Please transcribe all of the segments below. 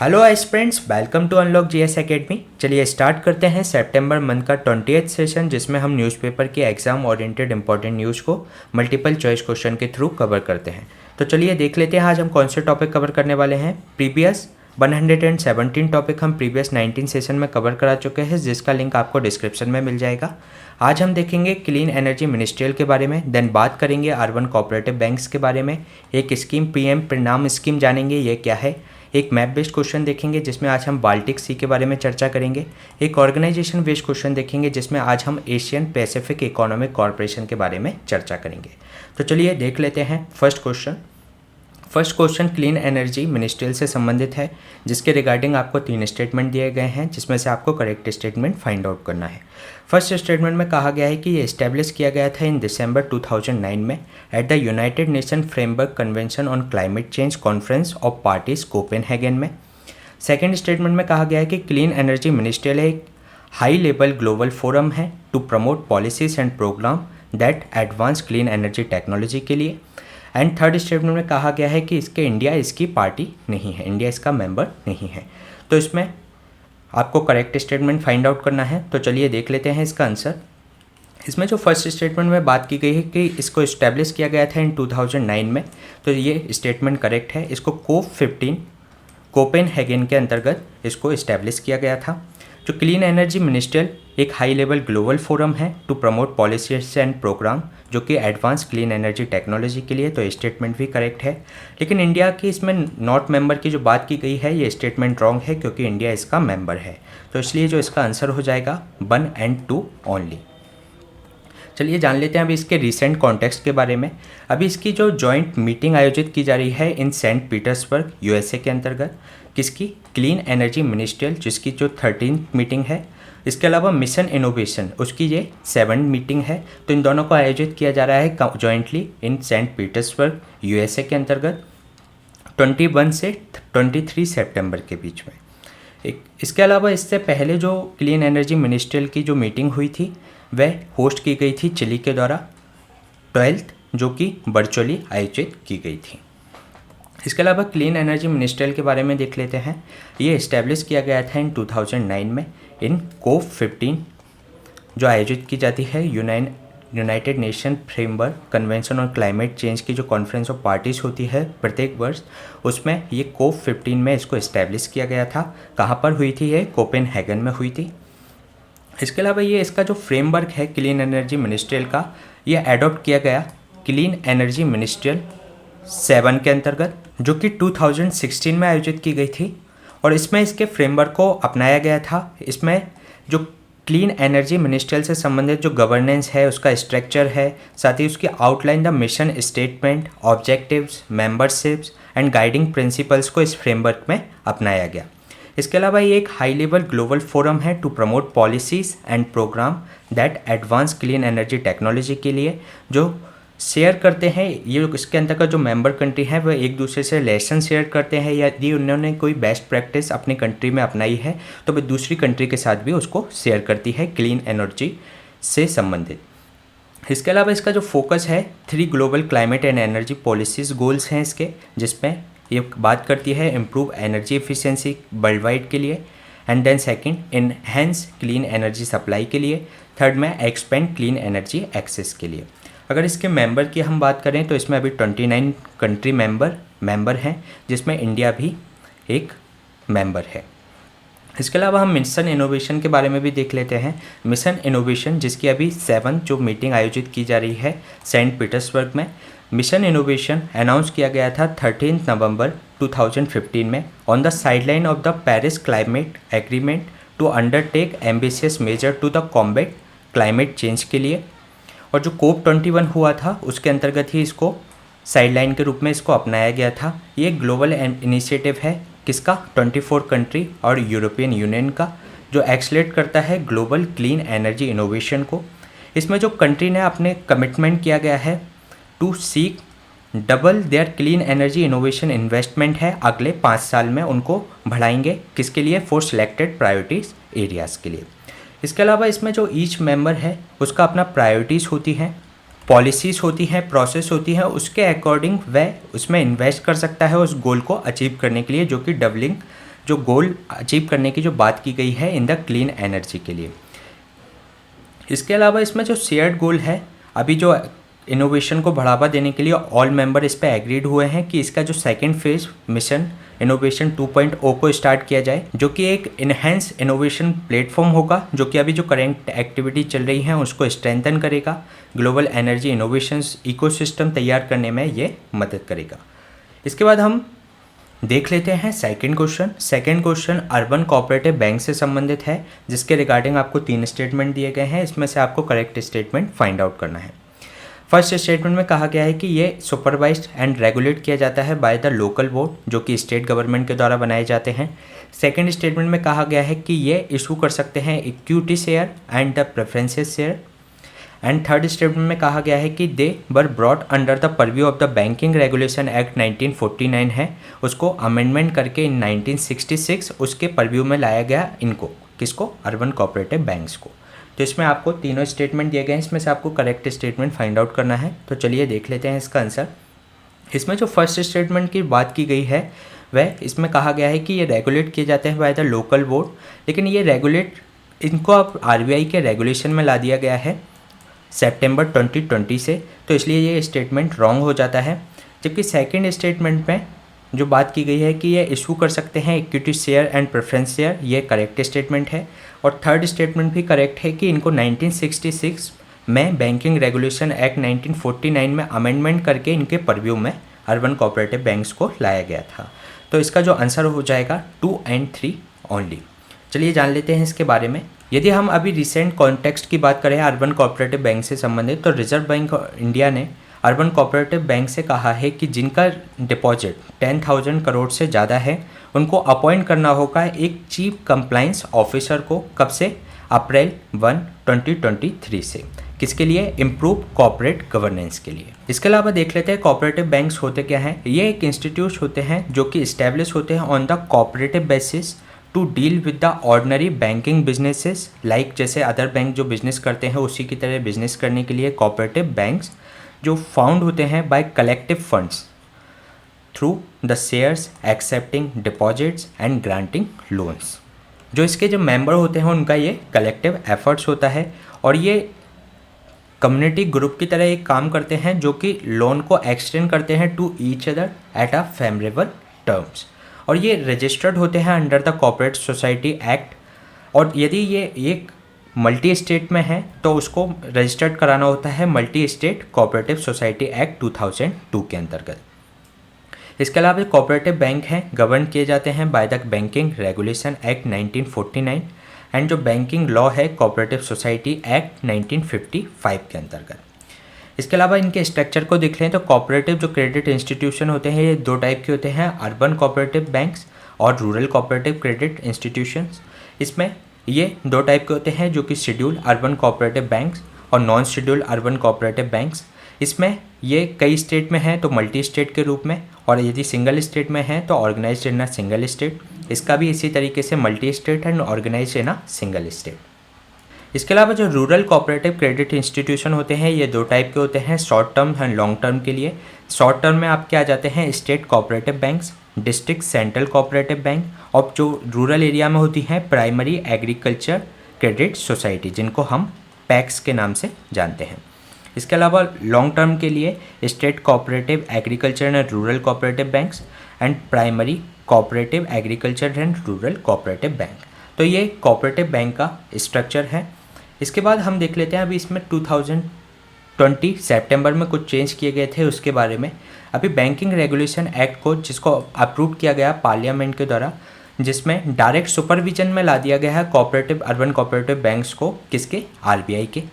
Hello आइस friends, welcome to Unlock GS Academy. चलिए start करते हैं सितंबर मंथ का 20th सेशन, जिसमें हम न्यूज़पेपर के एग्जाम ओरिएंटेड इंपॉर्टेंट न्यूज़ को मल्टीपल चॉइस क्वेश्चन के थ्रू कवर करते हैं। तो चलिए देख लेते हैं आज हम कौन से टॉपिक कवर करने वाले हैं। प्रीवियस 117 टॉपिक हम प्रीवियस 19 सेशन में कवर करा चुके हैं, जिसका लिंक आपको डिस्क्रिप्शन में मिल जाएगा। आज हम देखेंगे क्लीन एनर्जी मिनिस्ट्रियल के बारे में, देन बात करेंगे अर्बन कोऑपरेटिव बैंक्स के बारे में, एक स्कीम पीएम परिणाम स्कीम जानेंगे ये क्या है, एक मैप बेस्ड क्वेश्चन देखेंगे जिसमें आज हम बाल्टिक सी के बारे में चर्चा करेंगे, एक ऑर्गेनाइजेशन बेस्ड क्वेश्चन देखेंगे जिसमें आज हम एशियन पैसिफिक इकोनॉमिक कॉरपोरेशन के बारे में चर्चा करेंगे। तो चलिए देख लेते हैं first question clean energy ministerial से संबंधित है, जिसके रिगार्डिंग आपको 3 स्टेटमेंट दिए गए हैं, जिसमें से आपको करेक्ट स्टेटमेंट फाइंड आउट करना है। फर्स्ट स्टेटमेंट में कहा गया है कि ये इस्टेब्लिश किया गया था इन दिसंबर 2009 में at the United Nation Framework Convention on Climate Change Conference of Parties Copenhagen में। सेकेंड स्टेटमेंट में कहा गया है कि क्लीन एनर्जी मिनिस्ट्रियल एक हाई लेवल ग्लोबल फोरम है to promote policies and program that advance clean energy technology के लिए। एंड थर्ड स्टेटमेंट में कहा गया है कि इंडिया इसकी पार्टी नहीं है, इंडिया इसका मेंबर नहीं है। तो इसमें आपको करेक्ट स्टेटमेंट फाइंड आउट करना है। तो चलिए देख लेते हैं इसका आंसर। इसमें जो फर्स्ट स्टेटमेंट में बात की गई है कि इसको इस्टेब्लिश किया गया था इन 2009 में, तो ये स्टेटमेंट करेक्ट है। इसको COP15 कोपेनहेगन के अंतर्गत इसको इस्टेब्लिश किया गया था। जो क्लीन एनर्जी मिनिस्ट्रियल एक हाई लेवल ग्लोबल फोरम है to promote policies and program, जो कि एडवांस क्लीन एनर्जी टेक्नोलॉजी के लिए, तो स्टेटमेंट भी करेक्ट है। लेकिन इंडिया की इसमें नॉट मेंबर की जो बात की गई है, ये स्टेटमेंट रॉन्ग है, क्योंकि इंडिया इसका मेंबर है। तो इसलिए जो इसका आंसर हो जाएगा 1 और 2 ओनली। चलिए जान लेते हैं अभी इसके रिसेंट कॉन्टेक्स्ट के बारे में। अभी इसकी जो जॉइंट मीटिंग आयोजित की जा रही है इन सेंट पीटर्सबर्ग यूएसए के अंतर्गत, किसकी, क्लीन एनर्जी मिनिस्ट्रियल, जिसकी जो 13th मीटिंग है। इसके अलावा मिशन इनोवेशन, उसकी ये 7th मीटिंग है। तो इन दोनों को आयोजित किया जा रहा है जॉइंटली इन सेंट पीटर्सबर्ग यूएसए के अंतर्गत 21 से 23 सितंबर के बीच में। इसके अलावा इससे पहले जो क्लीन एनर्जी मिनिस्ट्रियल की जो मीटिंग हुई थी, वह होस्ट की गई थी चिली के द्वारा 12th, जो कि वर्चुअली आयोजित की गई थी। इसके अलावा क्लीन एनर्जी मिनिस्ट्रियल के बारे में देख लेते हैं। ये इस्टेब्लिश किया गया था इन 2009 में इन COP15, जो आयोजित की जाती है United Nation Framework Convention on Climate change की जो कॉन्फ्रेंस ऑफ पार्टीज होती है प्रत्येक वर्ष, उसमें ये COP15 में इसको इस्टेब्लिश किया गया था। कहाँ पर हुई थी ये? कोपेनहेगन में हुई थी। इसके अलावा ये इसका जो फ्रेमवर्क है क्लीन एनर्जी मिनिस्ट्रियल का, ये एडॉप्ट किया गया क्लीन एनर्जी मिनिस्ट्रियल 7 के अंतर्गत, जो कि 2016 में आयोजित की गई थी। और इसमें इसके फ्रेमवर्क को अपनाया गया था। इसमें जो क्लीन एनर्जी मिनिस्ट्रियल से संबंधित जो गवर्नेंस है, उसका स्ट्रक्चर है, साथ ही उसकी outline the mission statement, objectives, memberships and guiding principles को इस फ्रेमवर्क में अपनाया गया। इसके अलावा ये एक हाई लेवल ग्लोबल फोरम है to promote policies and program that advance clean energy technology के लिए, जो शेयर करते हैं। ये इसके अंतर्गत जो मेंबर कंट्री हैं वह एक दूसरे से लेसन शेयर करते हैं, या यदि उन्होंने कोई बेस्ट प्रैक्टिस अपनी कंट्री में अपनाई है तो वह दूसरी कंट्री के साथ भी उसको शेयर करती है क्लीन एनर्जी से संबंधित। इसके अलावा इसका जो फोकस है 3 global climate and energy policies goals हैं इसके, जिसमें ये बात करती है improve energy efficiency worldwide के लिए, and then second enhance clean energy supply के लिए, थर्ड में एक्सपेंड क्लीन एनर्जी एक्सेस के लिए। अगर इसके मेंबर की हम बात करें तो इसमें अभी 29 कंट्री मेंबर हैं, जिसमें इंडिया भी एक मेंबर है। इसके अलावा हम मिशन इनोवेशन के बारे में भी देख लेते हैं। मिशन इनोवेशन, जिसकी अभी 7th जो मीटिंग आयोजित की जा रही है सेंट पीटर्सबर्ग में। मिशन इनोवेशन अनाउंस किया गया था 13 नवंबर 2015 में on the sideline of the Paris climate agreement to undertake ambitious major to the combat climate change के लिए। और जो COP21 हुआ था उसके अंतर्गत ही इसको साइडलाइन के रूप में इसको अपनाया गया था। ये ग्लोबल इनिशिएटिव है, किसका? 24 कंट्री और यूरोपियन यूनियन का, जो एक्सलेट करता है ग्लोबल क्लीन एनर्जी इनोवेशन को। इसमें जो कंट्री ने अपने कमिटमेंट किया गया है to seek double their clean energy innovation investment है, अगले 5 साल में उनको बढ़ाएंगे। किसके लिए? फॉर सिलेक्टेड प्रायोरिटीज़ एरियाज़ के लिए। इसके अलावा इसमें जो ईच मेंबर है उसका अपना प्रायोरिटीज़ होती हैं, पॉलिसीज़ होती हैं, प्रोसेस होती हैं, उसके अकॉर्डिंग वह उसमें इन्वेस्ट कर सकता है उस गोल को अचीव करने के लिए, जो कि डबलिंग जो गोल अचीव करने की जो बात की गई है इन द क्लीन एनर्जी के लिए। इसके अलावा इसमें जो शेयर्ड गोल है, अभी जो इनोवेशन को बढ़ावा देने के लिए ऑल मेंबर इस पर एग्रीड हुए हैं कि इसका जो सेकेंड फेज मिशन इनोवेशन 2.0 को स्टार्ट किया जाए, जो कि एक इनहेंस इनोवेशन प्लेटफॉर्म होगा, जो कि अभी जो करेंट एक्टिविटी चल रही है उसको स्ट्रेंथन करेगा, ग्लोबल एनर्जी इनोवेशंस इकोसिस्टम तैयार करने में ये मदद करेगा। इसके बाद हम देख लेते हैं second question. Second question urban cooperative bank से संबंधित है, जिसके रिगार्डिंग आपको 3 स्टेटमेंट दिए गए हैं। इसमें से आपको करेक्ट स्टेटमेंट फाइंड आउट करना है। फर्स्ट स्टेटमेंट में कहा गया है कि ये सुपरवाइज्ड एंड रेगुलेट किया जाता है बाय द लोकल बोर्ड, जो कि स्टेट गवर्नमेंट के द्वारा बनाए जाते हैं। सेकंड स्टेटमेंट में कहा गया है कि ये इशू कर सकते हैं equity share and the preferences share. And third statement में कहा गया है कि they were brought under the purview of the banking regulation act 1949 है, उसको अमेंडमेंट करके इन 1966 उसके परव्यू में लाया गया इनको, किसको, अर्बन कोऑपरेटिव बैंक्स को। तो इसमें आपको तीनों स्टेटमेंट दिए गए हैं, इसमें से आपको करेक्ट स्टेटमेंट फाइंड आउट करना है। तो चलिए देख लेते हैं इसका आंसर। इसमें जो फर्स्ट स्टेटमेंट की बात की गई है वह इसमें कहा गया है कि ये रेगुलेट किए जाते हैं बाय द लोकल बोर्ड, लेकिन ये रेगुलेट इनको अब आरबीआई के रेगुलेशन में ला दिया गया है सितंबर 2020 से, तो इसलिए ये स्टेटमेंट रॉन्ग हो जाता है। जबकि सेकंड स्टेटमेंट में जो बात की गई है कि ये इशू कर सकते हैं equity share and preference share, ये करेक्ट स्टेटमेंट है। और थर्ड स्टेटमेंट भी करेक्ट है कि इनको 1966 में बैंकिंग रेगुलेशन एक्ट 1949 में अमेंडमेंट करके इनके परव्यू में अर्बन कोऑपरेटिव बैंक्स को लाया गया था। तो इसका जो आंसर हो जाएगा 2 और 3 ओनली। चलिए जान लेते हैं इसके बारे में। यदि हम अभी रिसेंट कॉन्टेक्स्ट की बात करें अर्बन कोऑपरेटिव बैंक से संबंधित, तो रिजर्व बैंक ऑफ इंडिया ने अर्बन कोऑपरेटिव बैंक से कहा है कि जिनका डिपॉजिट 10,000 करोड़ से ज़्यादा है उनको अपॉइंट करना होगा एक चीफ कंप्लाइंस ऑफिसर को। कब से? अप्रैल 1, 2023 से। किसके लिए? इम्प्रूव कॉर्पोरेट गवर्नेंस के लिए। इसके अलावा देख लेते हैं कोऑपरेटिव बैंक्स होते क्या हैं। ये एक इंस्टीट्यूट होते हैं जो कि इस्टेब्लिश होते हैं on the cooperative basis to deal with the ordinary banking businesses, like जैसे अदर बैंक जो बिजनेस करते हैं उसी की तरह बिजनेस करने के लिए कोऑपरेटिव बैंक्स जो फाउंड होते हैं by collective funds through the shares accepting deposits and granting loans. जो इसके जो मेंबर होते हैं उनका ये कलेक्टिव एफर्ट्स होता है और ये कम्युनिटी ग्रुप की तरह एक काम करते हैं जो कि लोन को एक्सटेंड करते हैं to each other at a favourable terms. और ये रजिस्टर्ड होते हैं under the corporate society act, और यदि ये एक मल्टी स्टेट में है तो उसको रजिस्टर्ड कराना होता है multi state cooperative society act 2002 के अंतर्गत। इसके अलावा कोऑपरेटिव बैंक हैं गवर्न किए जाते हैं by the banking regulation act 1949 and जो बैंकिंग लॉ है कोऑपरेटिव सोसाइटी एक्ट 1955 के अंतर्गत। इसके अलावा इनके स्ट्रक्चर को देख लें तो कोऑपरेटिव जो क्रेडिट इंस्टीट्यूशन होते हैं ये 2 टाइप के होते हैं, अर्बन कोऑपरेटिव बैंक्स और रूरल कोऑपरेटिव क्रेडिट इंस्टीट्यूशंस। इसमें ये 2 टाइप के होते हैं जो कि शेड्यूल अर्बन कोऑपरेटिव बैंक्स और non schedule urban cooperative banks. इसमें ये कई स्टेट में है तो मल्टी स्टेट के रूप में, और यदि सिंगल स्टेट में है तो organised in a single state. इसका भी इसी तरीके से multi state and organised in a single state. इसके अलावा जो रूरल कोऑपरेटिव क्रेडिट इंस्टीट्यूशन होते हैं ये 2 टाइप के होते हैं, short term and long term के लिए। शॉर्ट टर्म में आपके आ जाते हैं state cooperative banks, district central cooperative bank, और जो रूरल एरिया में होती हैं प्राइमरी एग्रीकल्चर क्रेडिट सोसाइटी, जिनको हम पैक्स के नाम से जानते हैं। इसके अलावा लॉन्ग टर्म के लिए state cooperative agriculture and rural cooperative banks and primary cooperative agriculture and rural cooperative bank. तो ये कोऑपरेटिव बैंक का स्ट्रक्चर है। इसके बाद हम देख लेते हैं अभी इसमें 2020 सितंबर में कुछ चेंज किए गए थे उसके बारे में। अभी बैंकिंग रेगुलेशन एक्ट को जिसको अप्रूव किया गया पार्लियामेंट के द्वारा, जिसमें डायरेक्ट सुपरविजन में ला दिया गया है कोऑपरेटिव अर्बन कोऑपरेटिव बैंक्स को, किसके? आरबीआई के।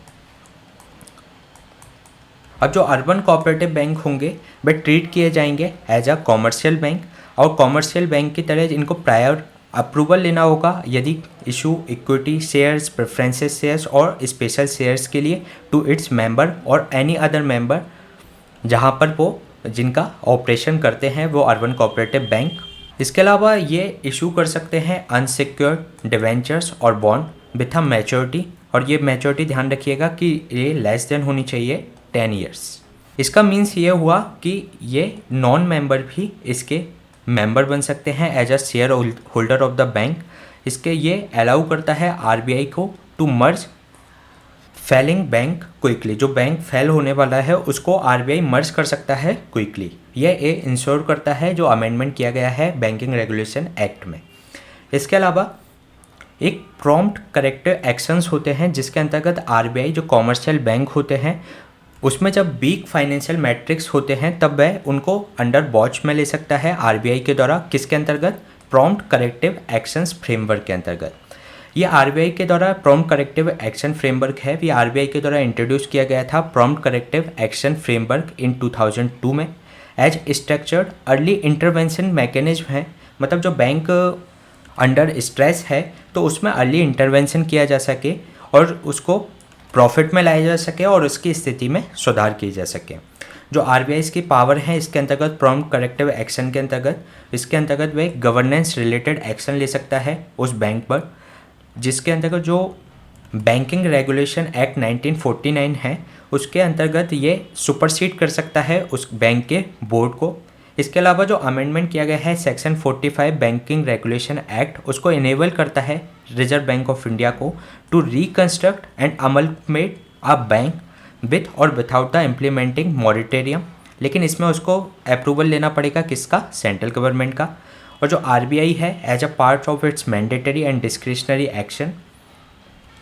अब जो अर्बन कोऑपरेटिव बैंक होंगे वे ट्रीट किए जाएंगे एज अ कॉमर्शियल बैंक, और कॉमर्शियल बैंक की तरह इनको प्रायर अप्रूवल लेना होगा यदि issue equity shares, preferences shares और स्पेशल शेयर्स के लिए टू इट्स मेंबर और एनी अदर मेंबर जहां पर वो जिनका ऑपरेशन करते हैं वो अर्बन कोऑपरेटिव बैंक। इसके अलावा ये इशू कर सकते हैं अनसिक्योर्ड डिवेंचर्स और बॉन्ड विथ अ मैच्योरिटी, और ये मैच्योरिटी ध्यान रखिएगा कि ये लेस देन होनी चाहिए 10 ईयर्स। इसका मीन्स ये हुआ कि ये नॉन मेंबर भी इसके मेंबर बन सकते हैं as a share holder of the bank. इसके ये अलाउ करता है आरबीआई को to merge failing bank quickly. जो बैंक फेल होने वाला है उसको आरबीआई मर्ज कर सकता है क्विकली। ये इंश्योर करता है जो अमेंडमेंट किया गया है बैंकिंग रेगुलेशन एक्ट में। इसके अलावा एक प्रॉम्प्ट करेक्टिव एक्शंस होते हैं जिसके अंतर्गत आरबीआई जो कॉमर्शियल बैंक होते हैं उसमें जब वीक फाइनेंशियल मैट्रिक्स होते हैं तब वह उनको अंडर वॉच में ले सकता है आरबीआई के द्वारा। किसके अंतर्गत? प्रॉम्प्ट करेक्टिव एक्शंस फ्रेमवर्क के अंतर्गत। ये आरबीआई के द्वारा प्रॉम्प्ट करेक्टिव एक्शन फ्रेमवर्क है, ये आरबीआई के द्वारा इंट्रोड्यूस किया गया था prompt corrective action framework in 2002 में। As structured early intervention mechanism है, मतलब जो बैंक अंडर स्ट्रेस है तो उसमें अर्ली इंटरवेंशन किया जा सके और उसको प्रॉफिट में लाया जा सके और उसकी स्थिति में सुधार की जा सके। जो आरबीआई की पावर है इसके अंतर्गत प्रॉम्प्ट करेक्टिव एक्शन के अंतर्गत, इसके अंतर्गत वह गवर्नेंस रिलेटेड एक्शन ले सकता है उस बैंक पर, जिसके अंतर्गत जो बैंकिंग रेगुलेशन एक्ट 1949 है उसके अंतर्गत ये सुपरसीड कर सकता है उस बैंक के बोर्ड को। इसके अलावा जो अमेंडमेंट किया गया है सेक्शन 45 बैंकिंग रेगुलेशन एक्ट उसको इनेबल करता है रिजर्व बैंक ऑफ इंडिया को to reconstruct and amalgamate a bank with और विथआउट द इम्प्लीमेंटिंग मॉरिटेरियम। लेकिन इसमें उसको अप्रूवल लेना पड़ेगा किसका? सेंट्रल गवर्नमेंट का। और जो आरबीआई है as a part of its mandatory and discretionary action,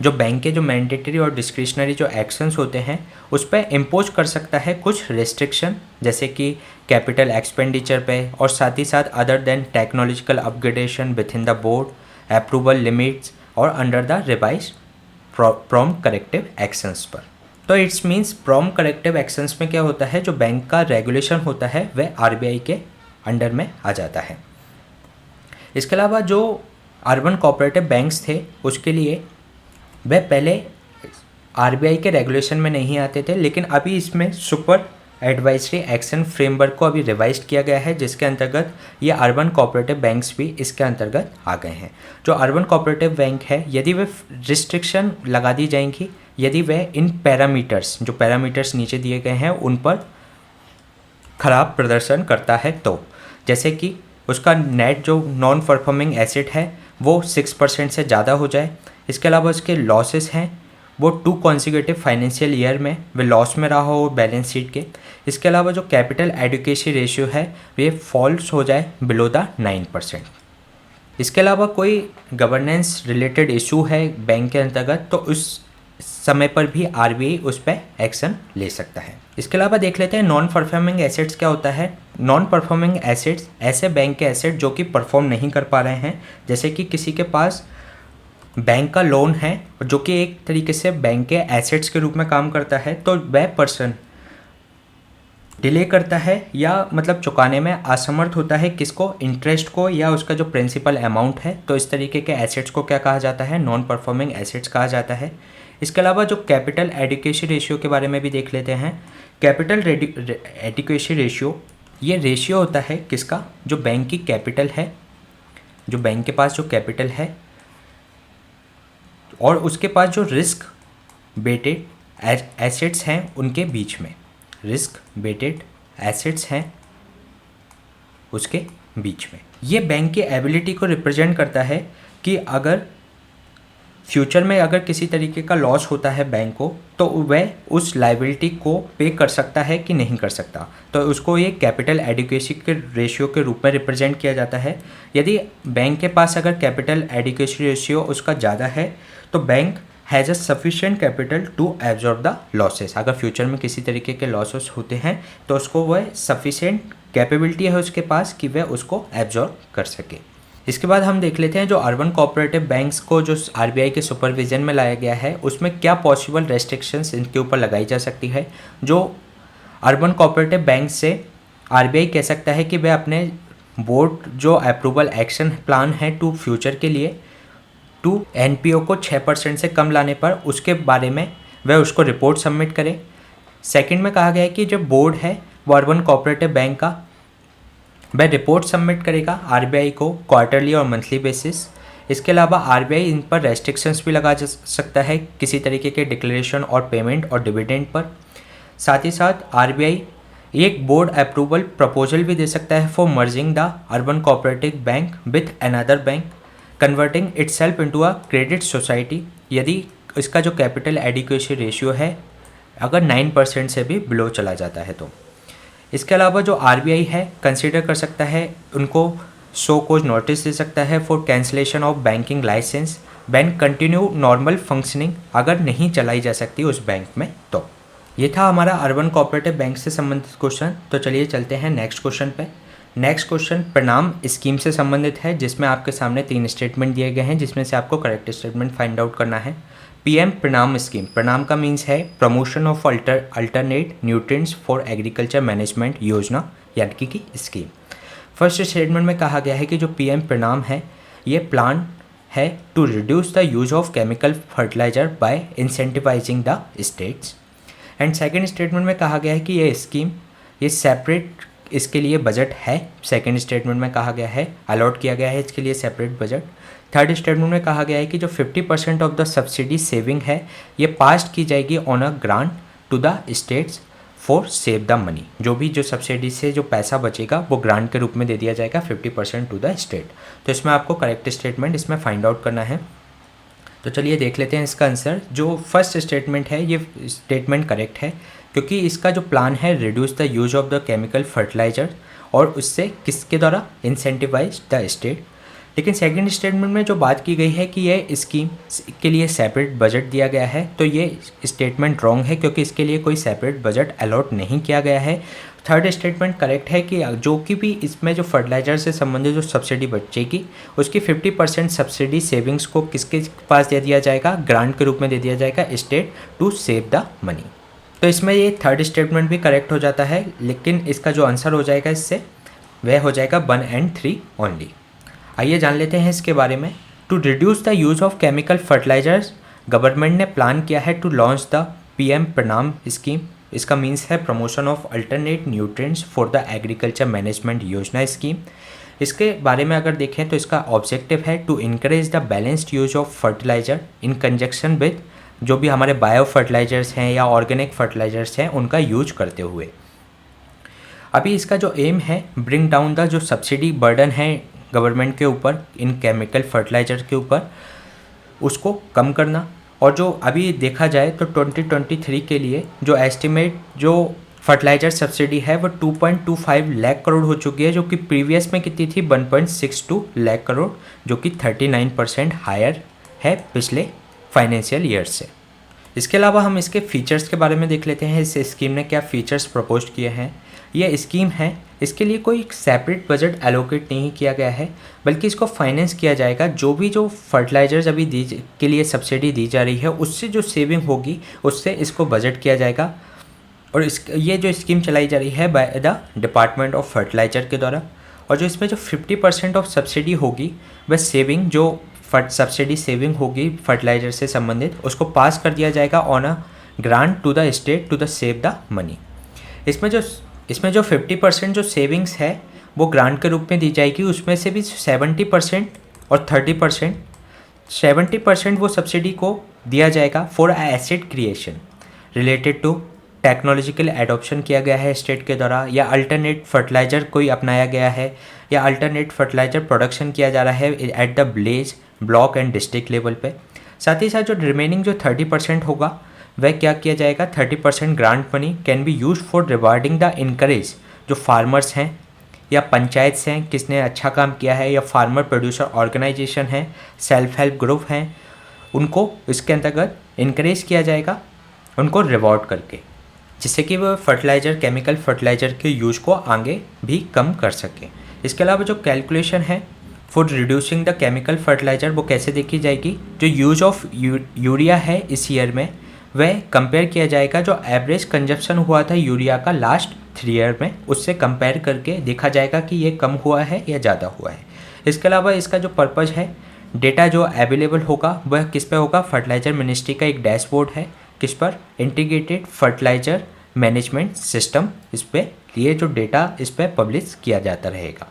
जो बैंक के जो मैंडेटरी और डिस्क्रिशनरी जो एक्शंस होते हैं उस पर इम्पोज कर सकता है कुछ रेस्ट्रिक्शन, जैसे कि कैपिटल एक्सपेंडिचर पे और साथ ही साथ other than technological upgradation within the board, approval limits और under the revise prompt corrective actions पर। तो it's means prompt corrective actions में क्या होता है, जो बैंक का रेगुलेशन होता है वह आरबीआई के अंडर में आ जाता है। इसके अलावा जो अर्बन कोऑपरेटिव बैंक्स थे उसके लिए वह पहले आरबीआई के रेगुलेशन में नहीं आते थे, लेकिन अभी इसमें सुपर एडवाइजरी एक्शन फ्रेमवर्क को अभी रिवाइज किया गया है जिसके अंतर्गत ये अर्बन कोऑपरेटिव बैंक्स भी इसके अंतर्गत आ गए हैं। जो अर्बन कोऑपरेटिव बैंक है यदि वे रिस्ट्रिक्शन लगा दी जाएंगी, यदि वह इन पैरामीटर्स, जो पैरामीटर्स नीचे दिए गए हैं उन पर खराब प्रदर्शन करता है, तो जैसे कि उसका नेट जो नॉन परफॉर्मिंग एसेट है वो 6% से ज़्यादा हो जाए। इसके अलावा उसके लॉसेस हैं वो 2 कॉन्सिक्यूटिव फाइनेंशियल ईयर में वे लॉस में रहा हो बैलेंस शीट के। इसके अलावा जो कैपिटल एडुकेसी रेशियो है वे फॉल्स हो जाए बिलो द 9%। इसके अलावा कोई गवर्नेंस रिलेटेड इशू है बैंक के अंतर्गत तो उस समय पर भी आरबीआई उस पर एक्शन ले सकता है। इसके अलावा देख लेते हैं नॉन परफॉर्मिंग एसेट्स क्या होता है। नॉन परफॉर्मिंग एसेट्स ऐसे बैंक के एसेट जो कि परफॉर्म नहीं कर पा रहे हैं, जैसे कि किसी के पास बैंक का लोन है जो कि एक तरीके से बैंक के एसेट्स के रूप में काम करता है, तो वह पर्सन डिले करता है या मतलब चुकाने में असमर्थ होता है, किसको? इंटरेस्ट को या उसका जो प्रिंसिपल अमाउंट है। तो इस तरीके के एसेट्स को क्या कहा जाता है? नॉन परफॉर्मिंग एसेट्स कहा जाता है। इसके अलावा जो कैपिटल एडुकेसी रेशियो के बारे में भी देख लेते हैं। कैपिटल एडुकेसी रेशियो ये रेशियो होता है किसका? जो बैंक की कैपिटल है, जो बैंक के पास जो कैपिटल है और उसके पास जो रिस्क बेटेड एसेट्स हैं उनके बीच में, रिस्क बेटेड एसेट्स हैं उसके बीच में। ये बैंक की एबिलिटी को रिप्रेजेंट करता है कि अगर फ्यूचर में अगर किसी तरीके का लॉस होता है बैंक को तो वह उस लाइबिलिटी को पे कर सकता है कि नहीं कर सकता, तो उसको ये कैपिटल एडुकेसी के रेशियो के रूप में रिप्रेजेंट किया जाता है। यदि बैंक के पास अगर कैपिटल एडुकेसी रेशियो उसका ज़्यादा है तो bank has a sufficient capital to absorb the losses. अगर फ्यूचर में किसी तरीके के लॉसेस होते हैं तो उसको वह सफिशिएंट कैपेबिलिटी है उसके पास कि वह उसको एब्जॉर्ब कर सके। इसके बाद हम देख लेते हैं जो अर्बन कोऑपरेटिव बैंक्स को जो आरबीआई के सुपरविजन में लाया गया है उसमें क्या पॉसिबल रेस्ट्रिक्शंस इनके ऊपर लगाई जा सकती है। जो अर्बन कोऑपरेटिव बैंक से आरबीआई कह सकता है कि वह अपने बोर्ड जो अप्रूवल एक्शन प्लान है टू फ्यूचर के लिए टू एनपीओ को 6% से कम लाने पर उसके बारे में वह उसको रिपोर्ट सबमिट करे। सेकंड में कहा गया है कि जो बोर्ड है वो अर्बन कोऑपरेटिव बैंक का वह रिपोर्ट सबमिट करेगा आरबीआई को क्वार्टरली और मंथली बेसिस। इसके अलावा आरबीआई इन पर रेस्ट्रिक्शंस भी लगा जा सकता है किसी तरीके के डिक्लेरेशन और पेमेंट और डिविडेंड पर। साथ ही साथ आरबीआई एक बोर्ड अप्रूवल प्रपोजल भी दे सकता है for merging the urban cooperative bank with another bank, converting itself into a credit society, यदि इसका जो कैपिटल एडिक्वेसी रेशियो है अगर 9% से भी बिलो चला जाता है तो। इसके अलावा जो आरबीआई है कंसीडर कर सकता है, उनको शो कोज नोटिस दे सकता है for cancellation of banking licence, bank continue normal functioning अगर नहीं चलाई जा सकती उस बैंक में तो। ये था हमारा अर्बन कोऑपरेटिव बैंक से संबंधित क्वेश्चन। तो चलिए चलते हैं नेक्स्ट क्वेश्चन पे। नेक्स्ट क्वेश्चन प्रणाम स्कीम से संबंधित है, जिसमें आपके सामने 3 स्टेटमेंट दिए गए हैं, जिसमें से आपको करेक्ट स्टेटमेंट फाइंड आउट करना है। पीएम प्रणाम स्कीम, प्रणाम का मीन्स है promotion of alternate nutrients for agriculture management योजना, यानी कि स्कीम। फर्स्ट स्टेटमेंट में कहा गया है कि जो पीएम प्रणाम है ये प्लान है to reduce the use of chemical fertiliser by incentivising the states. And second statement में कहा गया है कि ये स्कीम ये सेपरेट इसके लिए बजट है। सेकेंड स्टेटमेंट में कहा गया है अलॉट किया गया है इसके लिए सेपरेट बजट। थर्ड स्टेटमेंट में कहा गया है कि जो 50% ऑफ द सब्सिडी सेविंग है ये पास की जाएगी on a grant to the states for save the money, जो भी जो सब्सिडी से जो पैसा बचेगा वो ग्रांट के रूप में दे दिया जाएगा 50% टू द स्टेट। तो इसमें आपको करेक्ट स्टेटमेंट इसमें फाइंड आउट करना है। तो चलिए देख लेते हैं इसका आंसर। जो फर्स्ट स्टेटमेंट है ये स्टेटमेंट करेक्ट है, क्योंकि इसका जो प्लान है reduce the use of the chemical fertiliser और उससे किसके द्वारा इंसेंटिवाइज द स्टेट। लेकिन सेकंड स्टेटमेंट में जो बात की गई है कि ये स्कीम के लिए सेपरेट बजट दिया गया है, तो ये स्टेटमेंट रॉन्ग है, क्योंकि इसके लिए कोई सेपरेट बजट अलॉट नहीं किया गया है। थर्ड स्टेटमेंट करेक्ट है कि जो कि भी इसमें जो फर्टिलाइजर से संबंधित जो सब्सिडी बचेगी उसकी 50% सब्सिडी सेविंग्स को किसके पास दे दिया जाएगा, ग्रांट के रूप में दे दिया जाएगा state to save the money. तो इसमें ये थर्ड स्टेटमेंट भी करेक्ट हो जाता है, लेकिन इसका जो आंसर हो जाएगा इससे वह हो जाएगा 1 और 3 ओनली। आइए जान लेते हैं इसके बारे में। To reduce the use of chemical fertilisers, government ने प्लान किया है to launch the PM Pranam scheme. इसका मीन्स है promotion of alternate nutrients for the agriculture management योजना स्कीम। इसके बारे में अगर देखें तो इसका ऑब्जेक्टिव है to encourage the balanced use of fertiliser in conjunction with जो भी हमारे बायो फर्टिलाइजर्स हैं या ऑर्गेनिक फर्टिलाइजर्स हैं उनका यूज करते हुए। अभी इसका जो एम है ब्रिंग डाउन द जो सब्सिडी बर्डन है गवर्नमेंट के ऊपर इन केमिकल फर्टिलाइजर के ऊपर उसको कम करना। और जो अभी देखा जाए तो 2023 के लिए जो एस्टिमेट जो फर्टिलाइजर सब्सिडी है वो 2.25 लाख करोड़ हो चुकी है, जो कि प्रीवियस में कितनी थी 1.62 लाख करोड़, जो कि 39% हायर है पिछले फाइनेंशियल ईयर से। इसके अलावा हम इसके फीचर्स के बारे में देख लेते हैं, इस स्कीम ने क्या फीचर्स प्रपोज किए हैं। यह स्कीम है, इसके लिए कोई सेपरेट बजट एलोकेट नहीं किया गया है, बल्कि इसको फाइनेंस किया जाएगा जो भी जो फर्टिलाइजर्स अभी के लिए सब्सिडी दी जा रही है उससे जो सेविंग होगी उससे इसको बजट किया जाएगा। और ये जो स्कीम चलाई जा रही है by the department of fertiliser के द्वारा। और जो इसमें जो 50% ऑफ सब्सिडी होगी वह सेविंग जो सब्सिडी सेविंग होगी फर्टिलाइजर से संबंधित उसको पास कर दिया जाएगा on a grant to the state to the save the money. इसमें जो 50% जो सेविंग्स है वो ग्रांट के रूप में दी जाएगी, उसमें से भी 70% और 30% 70% वो सब्सिडी को दिया जाएगा for asset creation related to technological adoption किया गया है स्टेट के द्वारा, या अल्टरनेट फर्टिलाइजर कोई अपनाया गया है, या अल्टरनेट फर्टिलाइजर प्रोडक्शन किया जा रहा है at the village block and district level पे। साथ ही साथ जो रिमेनिंग जो 30% होगा वह क्या किया जाएगा, 30% grant money can be use for rewarding the encourage जो फार्मर्स हैं या पंचायत से हैं किसने अच्छा काम किया है, या फार्मर प्रोड्यूसर ऑर्गेनाइजेशन हैं, सेल्फ हेल्प ग्रुप हैं, उनको इसके अंतर्गत इनकरेज किया जाएगा उनको रिवॉर्ड करके, जिससे कि वह फर्टिलाइज़र केमिकल फर्टिलाइज़र के यूज को आगे भी कम कर सकें। इसके अलावा जो कैलकुलेशन है for reducing the chemical fertiliser वो कैसे देखी जाएगी, जो यूज ऑफ यूरिया है इस ईयर में वह कंपेयर किया जाएगा जो एवरेज कंजप्शन हुआ था यूरिया का लास्ट 3 ईयर में, उससे कंपेयर करके देखा जाएगा कि ये कम हुआ है या ज़्यादा हुआ है। इसके अलावा इसका जो पर्पज़ है डेटा जो अवेलेबल होगा वह किस पे होगा, फर्टिलाइज़र मिनिस्ट्री का एक डैशबोर्ड है किस पर, इंटीग्रेटेड फर्टिलाइज़र मैनेजमेंट सिस्टम, इस पर ये जो डेटा इस पर पब्लिश किया जाता रहेगा।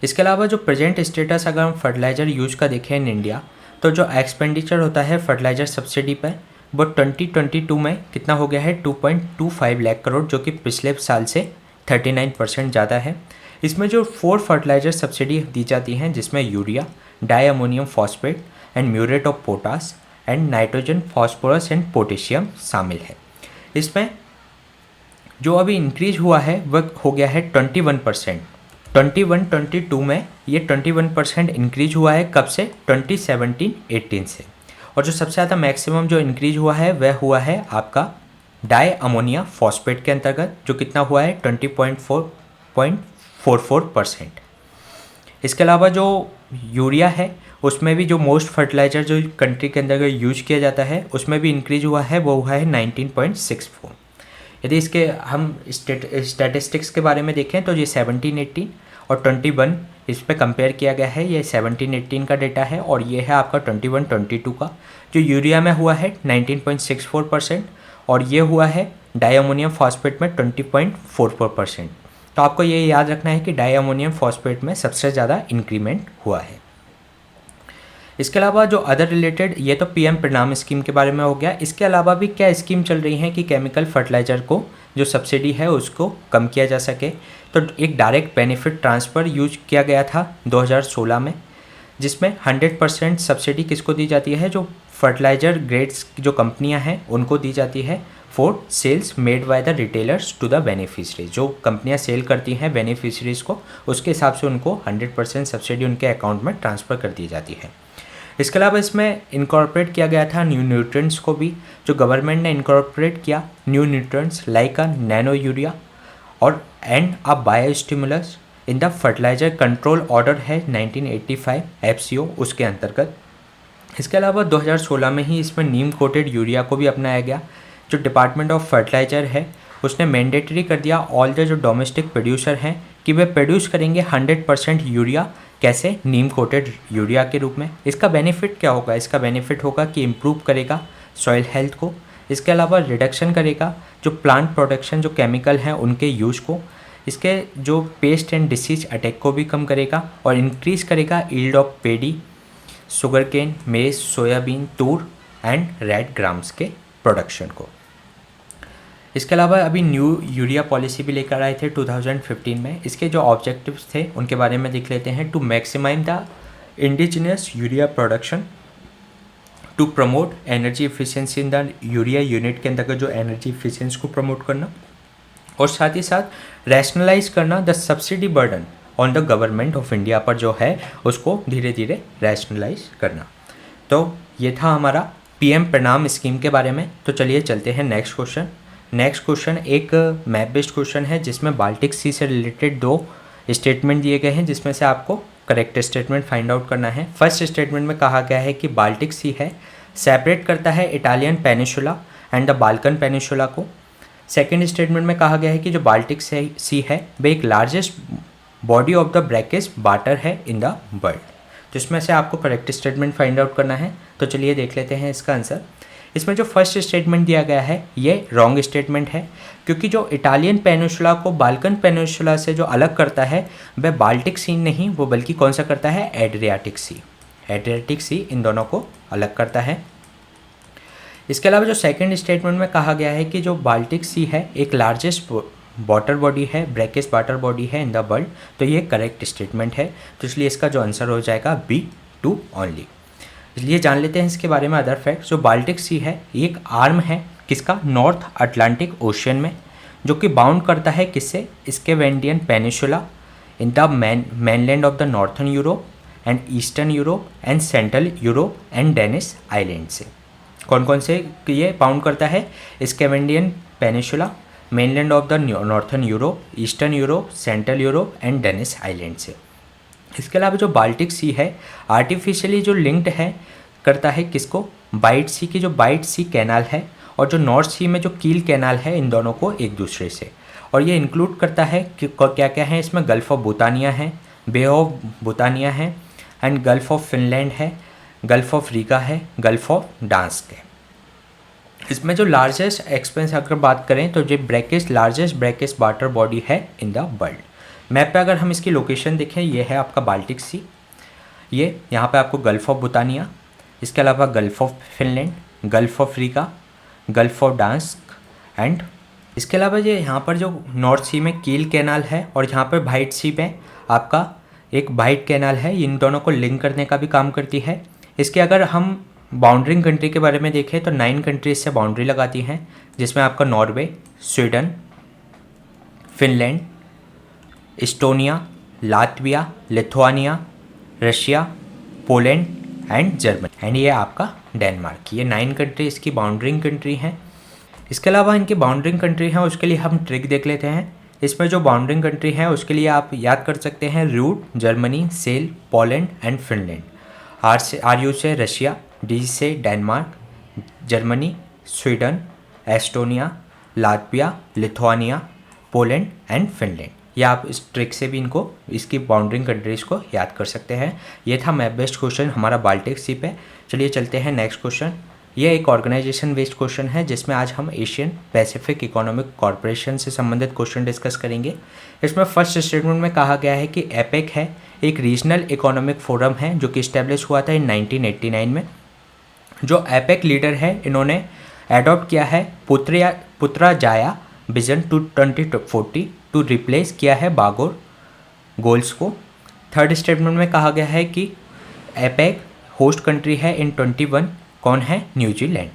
इसके अलावा जो प्रेजेंट स्टेटस अगर हम फर्टिलाइज़र यूज का देखें इन इंडिया, तो जो एक्सपेंडिचर होता है फर्टिलाइज़र सब्सिडी पर वो 2022 में कितना हो गया है 2.25 लाख करोड़, जो कि पिछले साल से 39% ज़्यादा है। इसमें जो 4 फर्टिलाइजर सब्सिडी दी जाती हैं, जिसमें urea, di ammonium phosphate and muriate of potash and nitrogen phosphorus and potassium शामिल है। इसमें जो अभी इंक्रीज हुआ है वह हो गया है 21%। 22 में ये 21% इंक्रीज हुआ है, कब से 2017-18 से। और जो सबसे ज़्यादा मैक्सिमम जो इंक्रीज हुआ है वह हुआ है आपका डाई अमोनिया फॉस्फेट के अंतर्गत, जो कितना हुआ है 20.44%। इसके अलावा जो यूरिया है उसमें भी जो मोस्ट फर्टिलाइज़र जो कंट्री के अंदर यूज किया जाता है उसमें भी इंक्रीज हुआ है, वो हुआ है 19.64। यदि इसके हम स्टैटिस्टिक्स के बारे में देखें तो ये 17-18 और 21 इस पे कंपेयर किया गया है। ये 17-18 का डेटा है और ये है आपका 21-22 का। जो यूरिया में हुआ है 19.64% और ये हुआ है डाई अमोनियम फॉस्फेट में 20.44%। तो आपको ये याद रखना है कि डाई अमोनियम फॉस्फेट में सबसे ज़्यादा इंक्रीमेंट हुआ है। इसके अलावा जो अदर रिलेटेड, ये तो पीएम परिणाम स्कीम के बारे में हो गया। इसके अलावा भी क्या स्कीम चल रही हैं कि केमिकल फर्टिलाइज़र को जो सब्सिडी है उसको कम किया जा सके। तो एक डायरेक्ट बेनिफिट ट्रांसफ़र यूज किया गया था 2016 में, जिसमें 100% सब्सिडी किसको दी जाती है, जो फर्टिलाइज़र ग्रेड्स जो कंपनियां हैं उनको दी जाती है for sales made by the retailers to the beneficiaries. जो कंपनियां सेल करती हैं बेनिफिशरीज को, उसके हिसाब से उनको 100% सब्सिडी उनके अकाउंट में ट्रांसफ़र कर दी जाती है। इसके अलावा इसमें इनकॉर्पोरेट किया गया था न्यू न्यूट्रिएंट्स को भी, जो गवर्नमेंट ने इनकॉर्पोरेट किया new nutrients like a nano urea और and a bio stimulus in the fertiliser control order है 1985 FCO उसके अंतर्गत। इसके अलावा 2016 में ही इसमें नीम कोटेड यूरिया को भी अपनाया गया। जो डिपार्टमेंट ऑफ फर्टिलाइजर है उसने मैंडेटरी कर दिया ऑल द जो डोमेस्टिक प्रोड्यूसर हैं कि वे प्रोड्यूस करेंगे 100% यूरिया, कैसे, नीम कोटेड यूरिया के रूप में। इसका बेनिफिट क्या होगा, इसका बेनिफिट होगा कि इम्प्रूव करेगा सॉइल हेल्थ को। इसके अलावा रिडक्शन करेगा जो प्लांट प्रोडक्शन जो केमिकल हैं उनके यूज को। इसके जो पेस्ट एंड डिसीज अटैक को भी कम करेगा और इंक्रीज करेगा yield of paddy, sugar cane, maize, soybean, tur and red grams के प्रोडक्शन को। इसके अलावा अभी न्यू यूरिया पॉलिसी भी लेकर आए थे 2015 में। इसके जो ऑब्जेक्टिव्स थे उनके बारे में देख लेते हैं। To maximise the indigenous urea production, to promote energy efficiency in the urea unit के अंतर्गत जो एनर्जी एफिशिएंसी को प्रमोट करना, और साथ ही साथ रैशनलाइज करना the subsidy burden on the government of India पर जो है उसको धीरे धीरे रैशनलाइज करना। तो ये था हमारा पीएम परिणाम स्कीम के बारे में। तो चलिए चलते हैं नेक्स्ट क्वेश्चन। नेक्स्ट क्वेश्चन एक मैप बेस्ड क्वेश्चन है जिसमें बाल्टिक सी से रिलेटेड 2 स्टेटमेंट दिए गए हैं, जिसमें से आपको करेक्ट स्टेटमेंट फाइंड आउट करना है। फर्स्ट स्टेटमेंट में कहा गया है कि बाल्टिक सी है सेपरेट करता है Italian peninsula and the Balkan peninsula को। सेकेंड स्टेटमेंट में कहा गया है कि जो बाल्टिक सी है वह एक largest body of the brackish water है इन द वर्ल्ड। तो इसमें से आपको करेक्ट स्टेटमेंट फाइंड आउट करना है। तो चलिए देख लेते हैं इसका आंसर। इसमें जो फर्स्ट स्टेटमेंट दिया गया है ये रॉन्ग स्टेटमेंट है, क्योंकि जो इटालियन पेनिनसुला को बाल्कन पेनिनसुला से जो अलग करता है वह बाल्टिक सी नहीं, वो बल्कि कौन सा करता है, एड्रियाटिक सी। एड्रियाटिक सी इन दोनों को अलग करता है। इसके अलावा जो सेकंड स्टेटमेंट में कहा गया है कि जो बाल्टिक सी है एक लार्जेस्ट वाटर बॉडी है, ब्रैकिश वाटर बॉडी है इन द वर्ल्ड, तो ये करेक्ट स्टेटमेंट है। तो इसलिए इसका जो आंसर हो जाएगा B2 ओनली। इसलिए जान लेते हैं इसके बारे में अदर फैक्ट्स। जो बाल्टिक सी है एक आर्म है किसका, नॉर्थ अटलांटिक ओशियन में, जो कि बाउंड करता है किससे, Scandinavian Peninsula in the mainland of the northern Europe and eastern Europe and central Europe and Danish island से। कौन कौन से ये बाउंड करता है, Scandinavian Peninsula, mainland of the northern Europe, eastern Europe, central Europe and Danish island से। इसके अलावा जो बाल्टिक सी है आर्टिफिशियली जो लिंक्ड है करता है किसको, बाइट सी की जो बाइट सी कैनाल है और जो नॉर्थ सी में जो कील कैनाल है, इन दोनों को एक दूसरे से। और ये इंक्लूड करता है कि क्या क्या है इसमें, गल्फ ऑफ बोतानिया है, बे ऑफ बोतानिया है एंड गल्फ ऑफ फिनलैंड है, गल्फ ऑफ रीगा है, गल्फ ऑफ डांस्क है। इसमें जो लार्जेस्ट एक्सपेंस अगर बात करें तो जो लार्जेस्ट ब्रैकिश वाटर बॉडी है इन द वर्ल्ड। मैप पे अगर हम इसकी लोकेशन देखें, ये है आपका बाल्टिक सी, ये यहाँ पे आपको गल्फ ऑफ बोतानिया, इसके अलावा Gulf of Finland, Gulf of Riga Gulf of Gdansk and इसके अलावा ये यहाँ पर जो नॉर्थ सी में कील कैनाल है और यहाँ पर व्हाइट सी में आपका एक व्हाइट कैनाल है, इन दोनों को लिंक करने का भी काम करती है। इसके अगर हम बाउंड्रिंग कंट्री के बारे में देखें तो 9 कंट्रीज से बाउंड्री लगाती हैं, जिसमें आपका Norway, Sweden, Finland, Estonia, Latvia, Lithuania, Russia, Poland and Germany and ये आपका डेनमार्क। ये 9 कंट्री इसकी बाउंड्रिंग कंट्री हैं। इसके अलावा इनकी बाउंड्रिंग कंट्री हैं उसके लिए हम ट्रिक देख लेते हैं। इसमें जो बाउंड्रिंग कंट्री है उसके लिए आप याद कर सकते हैं रूट, जर्मनी, सेल, Poland and Finland. R U से रशिया, डी से Denmark, Germany, Sweden, Estonia, Latvia, Lithuania, Poland and Finland. या आप इस ट्रिक से भी इनको इसकी बाउंड्रिंग कंट्रीज़ को याद कर सकते हैं। ये था मैप बेस्ड क्वेश्चन हमारा बाल्टिक सी पे। चलिए चलते हैं नेक्स्ट क्वेश्चन। ये एक ऑर्गेनाइजेशन बेस्ड क्वेश्चन है जिसमें आज हम एशियन पैसिफिक इकोनॉमिक कॉरपोरेशन से संबंधित क्वेश्चन डिस्कस करेंगे। इसमें फर्स्ट स्टेटमेंट में कहा गया है कि एपेक है एक रीजनल इकोनॉमिक फोरम है जो कि इस्टेब्लिश हुआ था इन 1989 में। जो एपेक लीडर है इन्होंने एडॉप्ट किया है पुत्राजाया विजन टू 2040 टू रिप्लेस किया है बागोर गोल्स को। थर्ड स्टेटमेंट में कहा गया है कि एपेक होस्ट कंट्री है इन 21, कौन है? न्यूजीलैंड।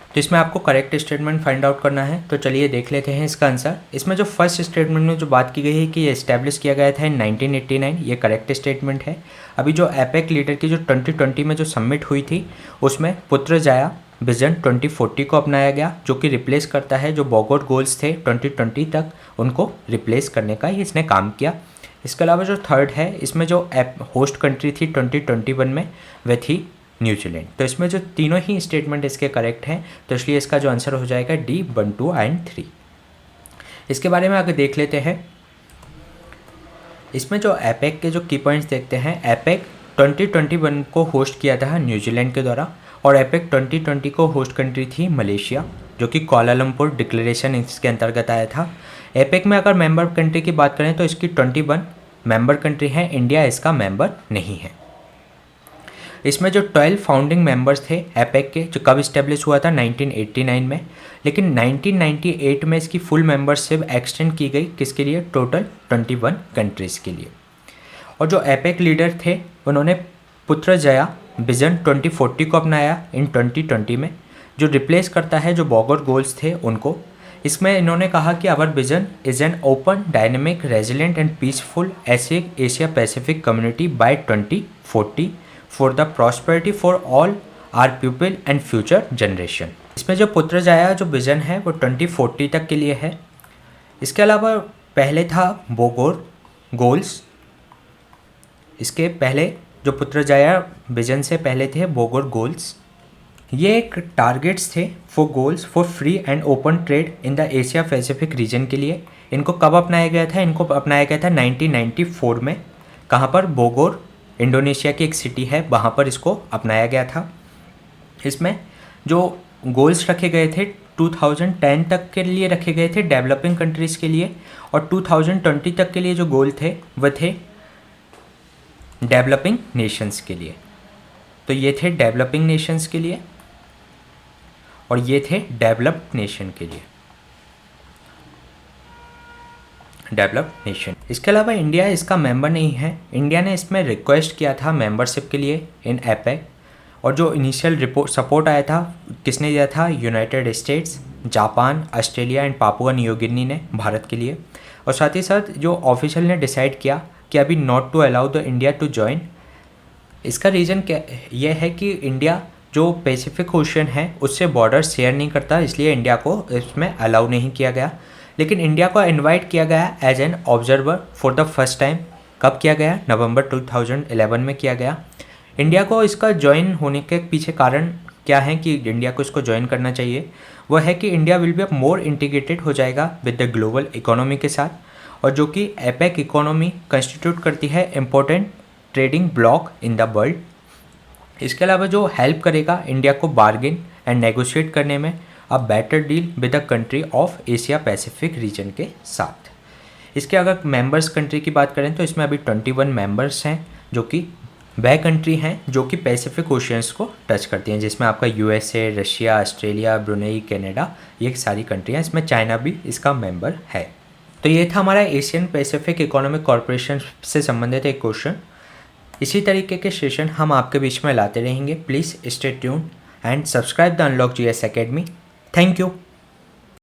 तो इसमें आपको करेक्ट स्टेटमेंट फाइंड आउट करना है। तो चलिए देख लेते हैं इसका आंसर। इसमें जो फर्स्ट स्टेटमेंट में जो बात की गई है कि ये इस्टेब्लिश किया गया था इन 1989, ये करेक्ट स्टेटमेंट है। अभी जो एपेक लीडर की जो 2020 में जो सबमिट हुई थी उसमें पुत्रजाया विजन 2040 को अपनाया गया, जो कि रिप्लेस करता है जो बॉगोट गोल्स थे 2020 तक, उनको रिप्लेस करने का ही इसने काम किया। इसके अलावा जो थर्ड है इसमें जो होस्ट कंट्री थी 2021 में वह थी न्यूजीलैंड। तो इसमें जो तीनों ही स्टेटमेंट इसके करेक्ट हैं, तो इसलिए इसका जो आंसर हो जाएगा डी 1, 2 एंड 3। इसके बारे में आगे देख लेते हैं। इसमें जो एपेक के जो की पॉइंट्स देखते हैं, एपेक 2021 को होस्ट किया था न्यूजीलैंड के द्वारा और एपेक 2020 को होस्ट कंट्री थी मलेशिया, जो कि कोलालमपुर डिक्लेरेशन इसके अंतर्गत आया था। एपेक में अगर मेंबर कंट्री की बात करें तो इसकी 21 मेंबर कंट्री है, इंडिया इसका मेंबर नहीं है। इसमें जो 12 फाउंडिंग मेंबर्स थे एपेक के, जो कब इस्टेब्लिश हुआ था 1989 में, लेकिन 1998 में इसकी फुल मेंबरशिप एक्सटेंड की गई किसके लिए? टोटल 21 कंट्रीज़ के लिए। और जो एपेक लीडर थे उन्होंने पुत्रजाया विजन 2040 को अपनाया इन 2020 में, जो रिप्लेस करता है जो बॉगोट गोल्स थे उनको। इसमें इन्होंने कहा कि our vision is an open, dynamic, resilient and peaceful Asia Pacific community by 2040 for the prosperity for all our people and future generation. इसमें जो पुत्रजाया जो विज़न है वो 2040 तक के लिए है। इसके अलावा पहले था बोगोर गोल्स, इसके पहले जो पुत्रजाया विजन से पहले थे बोगोर गोल्स। ये एक टारगेट्स थे for goals for free and open trade in the Asia Pacific region के लिए। इनको कब अपनाया गया था? इनको अपनाया गया था 1994 में। कहाँ पर? बोगोर, इंडोनेशिया की एक सिटी है, वहाँ पर इसको अपनाया गया था। इसमें जो गोल्स रखे गए थे 2010 तक के लिए रखे गए थे डेवलपिंग कंट्रीज़ के लिए, और 2020 तक के लिए जो गोल थे वह थे डेवलपिंग नेशंस के लिए। तो ये थे डेवलपिंग नेशंस के लिए और ये थे डेवलप्ड नेशन के लिए, डेवलप्ड नेशन। इसके अलावा इंडिया इसका मेंबर नहीं है। इंडिया ने इसमें रिक्वेस्ट किया था मेंबरशिप के लिए इन एपेक, और जो इनिशियल सपोर्ट आया था किसने दिया था? United states, Japan, Australia and Papua New Guinea ने भारत के लिए। और साथ ही साथ जो ऑफिशियल ने डिसाइड किया कि अभी not to allow the India to join. इसका रीज़न क्या यह है कि इंडिया जो पैसिफिक ओशन है उससे बॉर्डर शेयर नहीं करता, इसलिए इंडिया को इसमें अलाउ नहीं किया गया। लेकिन इंडिया को इनवाइट किया गया as an observer for the first time. कब किया गया? नवंबर 2011 में किया गया। इंडिया को इसका ज्वाइन होने के पीछे कारण क्या है कि इंडिया को इसको ज्वाइन करना चाहिए? वह है कि India will be more integrated हो जाएगा विद द ग्लोबल इकोनॉमी के साथ, और जो कि एपेक इकोनॉमी कंस्टिट्यूट करती है important trading block in the world. इसके अलावा जो हेल्प करेगा इंडिया को बार्गेन एंड नेगोशिएट करने में a better deal with the country of Asia Pacific region के साथ। इसके अगर मेंबर्स कंट्री की बात करें तो इसमें अभी 21 मेंबर्स हैं जो कि वह कंट्री हैं जो कि पैसिफिक ओशियंस को टच करती हैं, जिसमें आपका USA, Russia, Australia, Brunei, Canada, ये सारी कंट्रियाँ, इसमें चाइना भी इसका मेंबर है। तो ये था हमारा एशियन पैसिफिक इकोनॉमिक कॉरपोरेशन से संबंधित एक क्वेश्चन। इसी तरीके के सेशन हम आपके बीच में लाते रहेंगे। Please stay tuned and subscribe the unlock GS academy. Thank you.